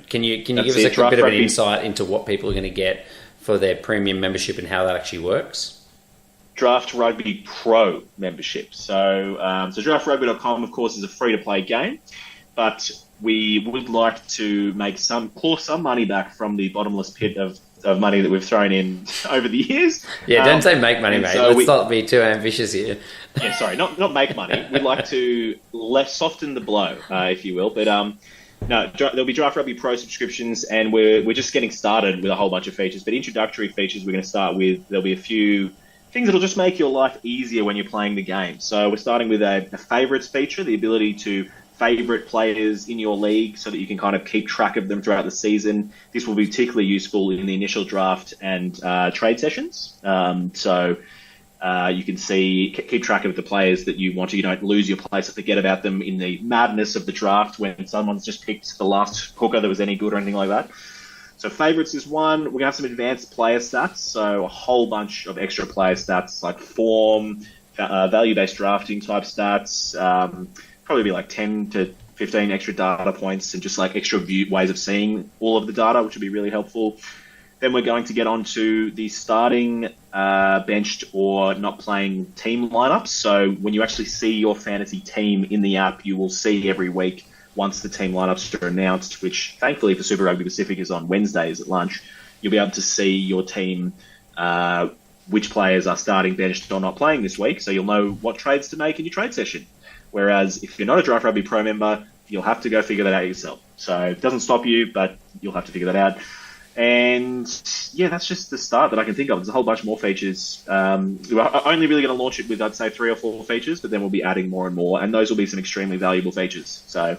Can you give us a bit of an insight into what people are going to get for their premium membership and how that actually works? Draft Rugby Pro membership. So draftrugby.com, of course, is a free-to-play game, but we would like to claw some money back from the bottomless pit of money that we've thrown in over the years. Yeah, don't say make money, mate. So Let's not be too ambitious here. Yeah, sorry, not make money. We'd like to soften the blow, if you will. But no, there'll be Draft Rugby Pro subscriptions, and we're just getting started with a whole bunch of features. But introductory features we're going to start with. There'll be a few things that'll just make your life easier when you're playing the game. So we're starting with a favourites feature, the ability to favourite players in your league so that you can kind of keep track of them throughout the season. This will be particularly useful in the initial draft and trade sessions. So you can keep track of the players that you want to. You don't lose your place or forget about them in the madness of the draft when someone's just picked the last hooker that was any good or anything like that. So favourites is one. We're going to have some advanced player stats, so a whole bunch of extra player stats like form, value-based drafting type stats, probably be like 10 to 15 extra data points and just like extra ways of seeing all of the data, which would be really helpful. Then we're going to get on to the starting, benched or not playing team lineups. So when you actually see your fantasy team in the app, you will see every week once the team lineups are announced, which thankfully for Super Rugby Pacific is on Wednesdays at lunch. You'll be able to see your team, which players are starting, benched or not playing this week. So you'll know what trades to make in your trade session. Whereas if you're not a Draft Rugby Pro member, you'll have to go figure that out yourself. So it doesn't stop you, but you'll have to figure that out. And yeah, that's just the start that I can think of. There's a whole bunch more features. We're only really going to launch it with, I'd say, 3 or 4 features, but then we'll be adding more and more. And those will be some extremely valuable features. So,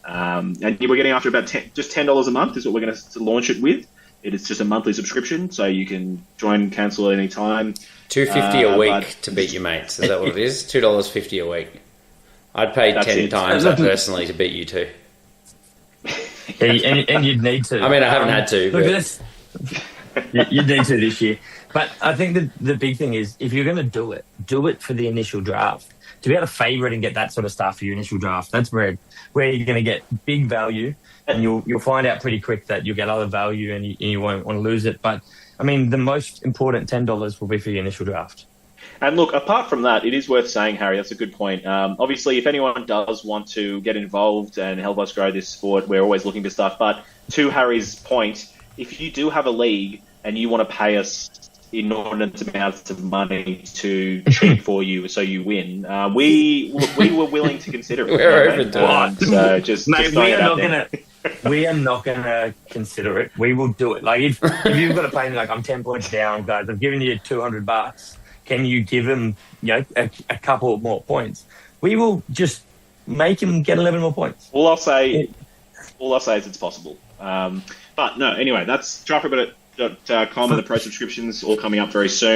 and we're getting after about just $10 a month is what we're going to launch it with. It is just a monthly subscription, so you can join, cancel at any time. $2.50 a week to beat your mates. Is that what it is? $2.50 a week. I'd pay 10 times that personally to beat you two. And you'd need to. I mean, I haven't had to. Look at this. You'd need to this year. But I think the big thing is, if you're going to do it for the initial draft. To be able to favourite and get that sort of stuff for your initial draft, that's where you're going to get big value, and you'll find out pretty quick that you'll get other value and you won't want to lose it. But, I mean, the most important $10 will be for your initial draft. And look, apart from that, it is worth saying, Harry, that's a good point. Obviously, if anyone does want to get involved and help us grow this sport, we're always looking for stuff. But to Harry's point, if you do have a league and you want to pay us inordinate amounts of money to cheat for you so you win, we were willing to consider it. We're open to it. So just we are not gonna consider it. We will do it. Like if you've got to pay me, like, I'm 10 points down, guys, I've given you $200. Can you give him, a couple more points? We will just make him get 11 more points. All I'll say is it's possible. But no, anyway, that's draftrugby.com and the pro subscriptions all coming up very soon.